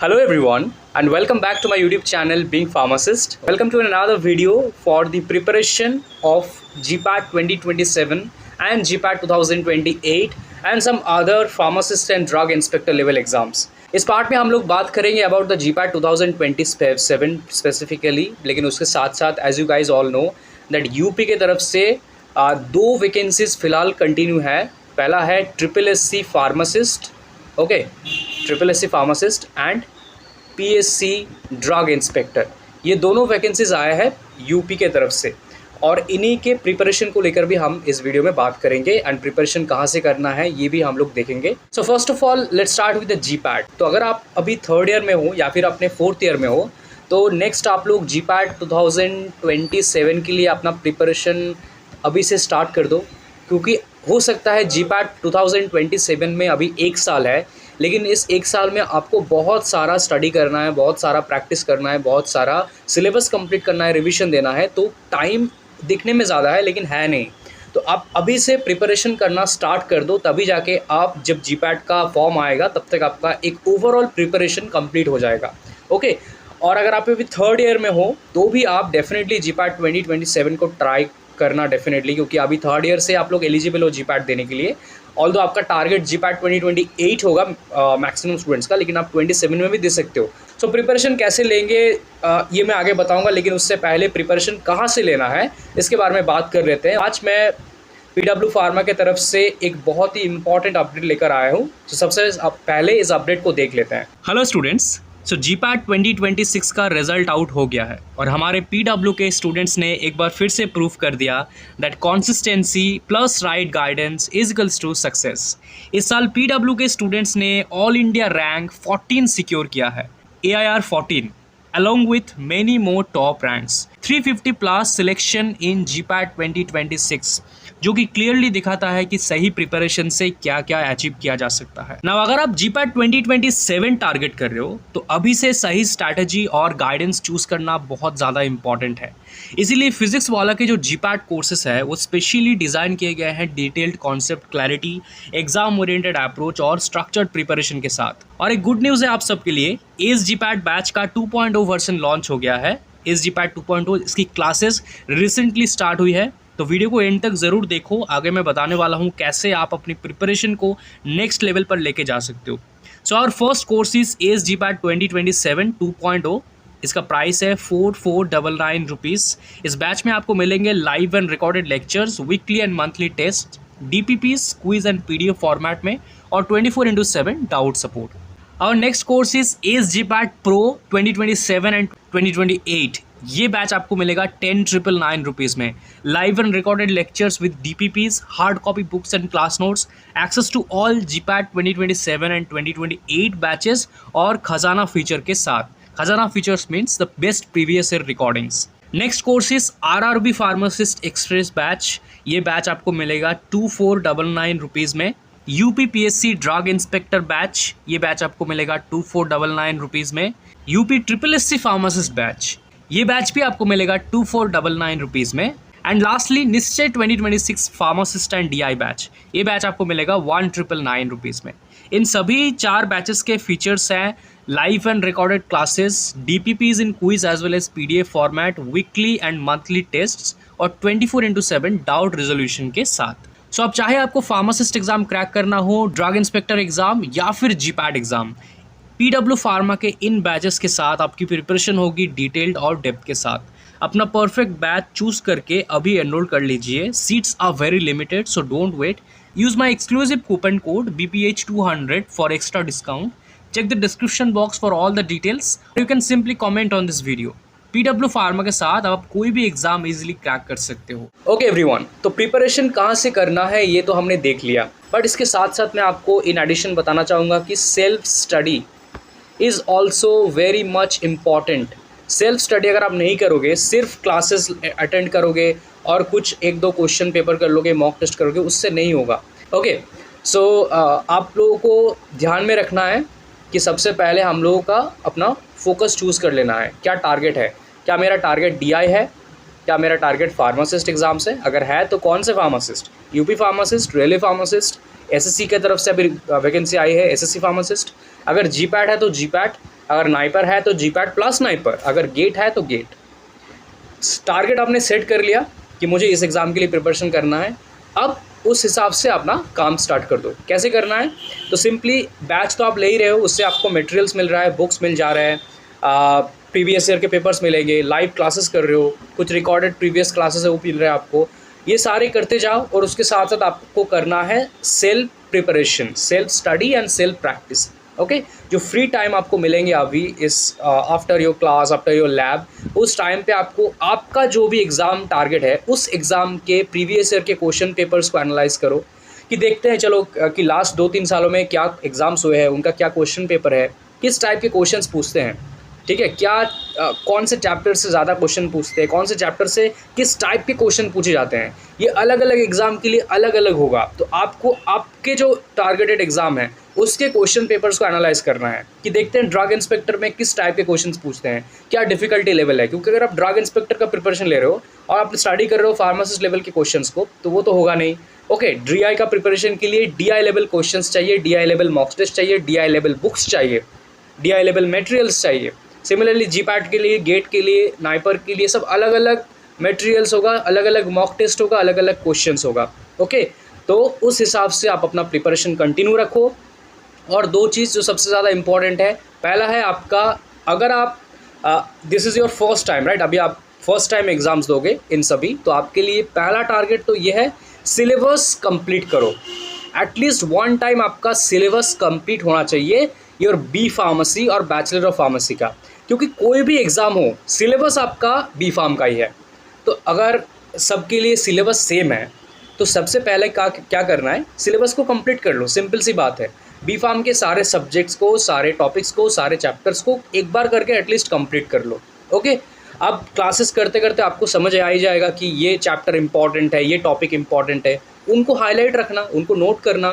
Hello everyone and welcome back to my YouTube channel Being Pharmacist. Welcome to another video for the preparation of GPAT 2027 and GPAT 2028 and some other pharmacist and drug inspector level exams. इस part में हम लोग बात करेंगे about the GPAT 2027 specifically, लेकिन उसके साथ साथ as you guys all know that UP के तरफ से दो वैकेंसीज फिलहाल कंटिन्यू है. पहला है SSC pharmacist, okay, SSC pharmacist and PSC drug inspector. ये दोनों वैकेंसीज आए हैं यूपी के तरफ से और इन्हीं के प्रिपरेशन को लेकर भी हम इस वीडियो में बात करेंगे एंड प्रिपरेशन कहाँ से करना है ये भी हम लोग देखेंगे. So first of all let's start with the GPAT. तो अगर आप अभी थर्ड ईयर में हो या फिर अपने फोर्थ ईयर में हो तो नेक्स्ट आप लोग GPAT 2027 के लिए अपना प्रिपरेशन अभी से स्टार्ट कर दो, क्योंकि हो सकता है GPAT 2027 में अभी एक साल है, लेकिन इस एक साल में आपको बहुत सारा स्टडी करना है, बहुत सारा प्रैक्टिस करना है, बहुत सारा सिलेबस कंप्लीट करना है, रिवीजन देना है. तो टाइम दिखने में ज़्यादा है लेकिन है नहीं. तो आप अभी से प्रिपरेशन करना स्टार्ट कर दो, तभी जाके आप जब GPAT का फॉर्म आएगा तब तक आपका एक ओवरऑल प्रिपरेशन कंप्लीट हो जाएगा. ओके. और अगर आप अभी थर्ड ईयर में हो तो भी आप डेफिनेटली GPAT 2027 को ट्राई करना डेफिनेटली, क्योंकि अभी थर्ड ईयर से आप लोग एलिजिबल हो GPAT देने के लिए. ऑल्दो आपका टारगेट GPAT 2028 होगा मैक्सिमम स्टूडेंट्स का, लेकिन आप 27 में भी दे सकते हो. सो प्रिपरेशन कैसे लेंगे ये मैं आगे बताऊंगा, लेकिन उससे पहले प्रिपरेशन कहाँ से लेना है इसके बारे में बात कर लेते हैं. आज मैं PW फार्मा के तरफ से एक बहुत ही इंपॉर्टेंट अपडेट लेकर आया हूँ. तो सबसे पहले इस अपडेट को देख लेते हैं. हेलो स्टूडेंट्स, सो GPAT 2026 का रिजल्ट आउट हो गया है और हमारे PW के स्टूडेंट्स ने एक बार फिर से प्रूव कर दिया that consistency plus right guidance is equals to success. इस साल PW के स्टूडेंट्स ने ऑल इंडिया रैंक 14 सिक्योर किया है, AIR 14 along with many more top ranks. 350 plus selection in GPAT 2026 जो कि क्लियरली दिखाता है कि सही प्रिपरेशन से क्या क्या अचीव किया जा सकता है. नाउ अगर आप GPAT 2027 टारगेट कर रहे हो तो अभी से सही स्ट्रैटेजी और गाइडेंस चूज करना बहुत ज़्यादा इंपॉर्टेंट है. इसीलिए फिजिक्स वाला के जो GPAT कोर्सेस है वो स्पेशली डिज़ाइन किए गए हैं detailed concept clarity, exam oriented approach और स्ट्रक्चर्ड प्रिपरेशन के साथ. और एक गुड न्यूज़ है आप सबके लिए, एस GPAT बैच का 2.0 वर्जन लॉन्च हो गया है. एस GPAT 2.0 इसकी क्लासेस रिसेंटली स्टार्ट हुई है, तो वीडियो को एंड तक ज़रूर देखो. आगे मैं बताने वाला हूँ कैसे आप अपनी प्रिपरेशन को नेक्स्ट लेवल पर लेके जा सकते हो. So our first course is as GPAT 2027 2.0. इसका प्राइस है 4499 रुपीज़. इस बैच में आपको मिलेंगे live and recorded lectures, weekly and monthly test, DPPs, quiz and PDF format में और 24/7 doubt support. Our next course is ACE GPAT Pro 2027 and 2028. ये batch आपको मिलेगा 10,999 रुपीज़ में. Live and recorded lectures with DPPs, hard copy books and class notes, access to all GPAT 2027 and 2028 batches और खजाना feature के साथ. खजाना features means the best previous year recordings. Next course is RRB pharmacist express batch. ये batch आपको मिलेगा 2499 rupees में. UP PSC drug inspector batch, ये बैच आपको मिलेगा 2499 रुपीज़ में. UP SSC फार्मासिस्ट बैच, ये बैच भी आपको मिलेगा 2499 रुपीज़ में. एंड लास्टली निश्चय 2026 फार्मासिस्ट एंड DI बैच, ये बैच आपको मिलेगा 1999 रुपीज़ में. इन सभी चार बैचेस के फीचर्स हैं live and recorded classes, DPPs in quiz as well as PDF format, weekly and monthly tests और 24/7 डाउट रेजोल्यूशन के साथ. सो अब चाहे आपको फार्मासिस्ट एग्जाम क्रैक करना हो, ड्रग इंस्पेक्टर एग्जाम या फिर GPAT एग्जाम, PW फार्मा के इन बैचेस के साथ आपकी प्रिपरेशन होगी डिटेल्ड और डेप्थ के साथ. अपना परफेक्ट बैच चूज करके अभी एनरोल कर लीजिए. Seats are very limited, so don't wait. Use my exclusive coupon code BPH200 for extra discount. Check the description box for all the details. You can simply comment on this video. PW pharma के साथ आप कोई भी exam easily crack कर सकते हो. Okay everyone, तो preparation कहाँ से करना है ये तो हमने देख लिया, बट इसके साथ साथ मैं आपको इन एडिशन बताना चाहूँगा कि self study is also very much important. Self study अगर आप नहीं करोगे, सिर्फ क्लासेस अटेंड करोगे और कुछ एक दो क्वेश्चन पेपर कर लोगे, मॉक टेस्ट करोगे, उससे नहीं होगा. ओके. सो आप लोगों को ध्यान में रखना है कि सबसे पहले हम लोगों का अपना फोकस चूज़ कर लेना है. क्या टारगेट है? क्या मेरा टारगेट DI है? क्या मेरा टारगेट फार्मासिस्ट एग्जाम से? अगर है तो कौन से pharmacist? UP pharmacist, railway pharmacist, SSC की तरफ से अभी वैकेंसी आई है SSC फार्मासिस्ट. अगर GPAT है तो GPAT, अगर नाइपर है तो जीपैट प्लस नाइपर, अगर गेट है तो गेट। टारगेट आपने सेट कर लिया कि मुझे इस एग्ज़ाम के लिए प्रिपरेशन करना है, अब उस हिसाब से अपना काम स्टार्ट कर दो। कैसे करना है? तो सिंपली बैच तो आप ले ही रहे हो, उससे आपको मटेरियल्स मिल रहा है, बुक्स मिल जा रहे हैं, प्रीवियस ईयर के पेपर्स मिलेंगे, लाइव क्लासेस कर रहे हो, कुछ रिकॉर्डेड प्रीवियस क्लासेस है वो मिल रहा है आपको। ये सारे करते जाओ और उसके साथ साथ आपको करना है self preparation, self study and self practice. Okay, जो फ्री टाइम आपको मिलेंगे अभी इस after your class, after your lab, उस टाइम पे आपको आपका जो भी एग्ज़ाम टारगेट है उस एग्ज़ाम के प्रीवियस ईयर के क्वेश्चन पेपर्स को एनालाइज करो कि देखते हैं चलो कि लास्ट 2-3 सालों में क्या एग्ज़ाम्स हुए हैं, उनका क्या क्वेश्चन पेपर है, किस टाइप के क्वेश्चंस पूछते हैं, ठीक है, क्या कौन से चैप्टर से ज़्यादा क्वेश्चन पूछते हैं, कौन से चैप्टर से किस टाइप के क्वेश्चन पूछे जाते हैं। ये अलग अलग एग्ज़ाम के लिए अलग अलग होगा, तो आपको आपके जो टारगेटेड एग्ज़ाम है उसके क्वेश्चन पेपर्स को एनालाइज करना है कि देखते हैं ड्रग इंस्पेक्टर में किस टाइप के क्वेश्चंस पूछते हैं, क्या डिफिकल्टी लेवल है। क्योंकि अगर आप ड्रग इंस्पेक्टर का प्रिपरेशन ले रहे हो और आप स्टडी कर रहे हो फार्मासिस्ट लेवल के क्वेश्चंस को, तो वो तो होगा नहीं। ओके, DI का प्रिपरेशन के लिए DI लेवल क्वेश्चंस चाहिए, DI लेवल मॉक टेस्ट चाहिए, DI लेवल बुक्स चाहिए, DI लेवल मटेरियल्स चाहिए। सिमिलरली जीपैट के लिए, गेट के लिए, नाइपर के लिए सब अलग अलग मटेरियल्स होगा, अलग अलग मॉक टेस्ट होगा, अलग अलग क्वेश्चंस होगा। ओके, तो उस हिसाब से आप अपना प्रिपरेशन कंटिन्यू रखो। और 2 चीज़ जो सबसे ज़्यादा इंपॉर्टेंट है, पहला है आपका, अगर आप this is your first time, right, अभी आप फर्स्ट टाइम एग्ज़ाम्स दोगे इन सभी, तो आपके लिए पहला टारगेट तो ये है सिलेबस कंप्लीट करो। एटलीस्ट 1 टाइम आपका सिलेबस कंप्लीट होना चाहिए योर बी फार्मेसी और बैचलर ऑफ फार्मेसी का, क्योंकि कोई भी एग्ज़ाम हो सिलेबस आपका बी फार्म का ही है। तो अगर सबके लिए सिलेबस सेम है तो सबसे पहले क्या करना है, सिलेबस को कंप्लीट कर लो, सिंपल सी बात है। बी फार्म के सारे सब्जेक्ट्स को, सारे टॉपिक्स को, सारे चैप्टर्स को एक बार करके एटलीस्ट कंप्लीट कर लो। ओके, अब क्लासेस करते करते आपको समझ आ ही जाएगा कि ये चैप्टर इंपॉर्टेंट है, ये टॉपिक इंपॉर्टेंट है, उनको हाईलाइट रखना, उनको नोट करना।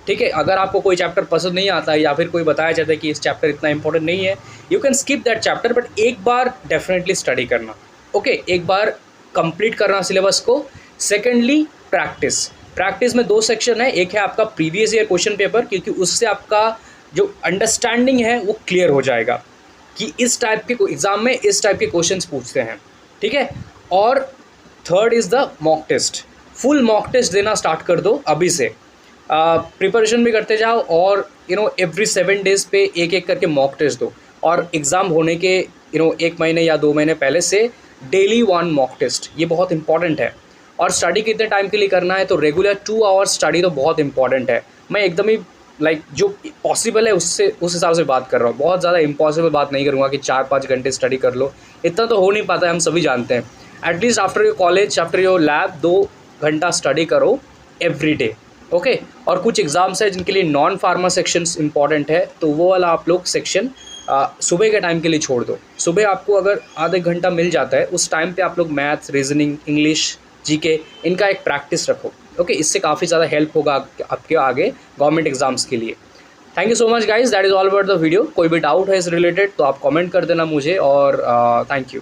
ठीक है, अगर आपको कोई चैप्टर पसंद नहीं आता है या फिर कोई बताया जाता है कि इस चैप्टर इतना इंपॉर्टेंट नहीं है, you can skip that chapter, but एक बार डेफिनेटली स्टडी करना। ओके, एक बार कंप्लीट करना सिलेबस को। सेकेंडली प्रैक्टिस में 2 सेक्शन है, एक है आपका प्रीवियस ईयर क्वेश्चन पेपर, क्योंकि उससे आपका जो अंडरस्टैंडिंग है वो क्लियर हो जाएगा कि इस टाइप के एग्ज़ाम में इस टाइप के क्वेश्चंस पूछते हैं। ठीक है, और third is the mock test. Full mock test देना स्टार्ट कर दो अभी से, प्रिपरेशन भी करते जाओ और एवरी 7 डेज़ पे एक करके मॉक टेस्ट दो, और एग्ज़ाम होने के 1 महीने या 2 महीने पहले से डेली 1 मॉक टेस्ट, ये बहुत इंपॉर्टेंट है। और स्टडी कितने टाइम के लिए करना है, तो रेगुलर 2 आवर्स स्टडी तो बहुत इंपॉर्टेंट है। मैं एकदम ही जो पॉसिबल है उससे उस हिसाब से बात कर रहा हूँ, बहुत ज़्यादा इम्पॉसिबल बात नहीं करूँगा कि 4-5 घंटे स्टडी कर लो, इतना तो हो नहीं पाता है, हम सभी जानते हैं। At least after your college, after your lab 2 घंटा स्टडी करो एवरी डे। ओके, और कुछ एग्ज़ाम्स है जिनके लिए नॉन फार्मा सेक्शंस इंपॉर्टेंट है, तो वो वाला आप लोग सेक्शन सुबह के टाइम के लिए छोड़ दो। सुबह आपको अगर आधे घंटा मिल जाता है, उस टाइम पे आप लोग मैथ्स, रीजनिंग, इंग्लिश, GK इनका एक प्रैक्टिस रखो। ओके, इससे काफ़ी ज़्यादा हेल्प होगा आपके आगे गवर्नमेंट एग्जाम्स के लिए। Thank you so much guys, that is all about the video. कोई भी डाउट है इस रिलेटेड तो आप कमेंट कर देना मुझे, और थैंक यू।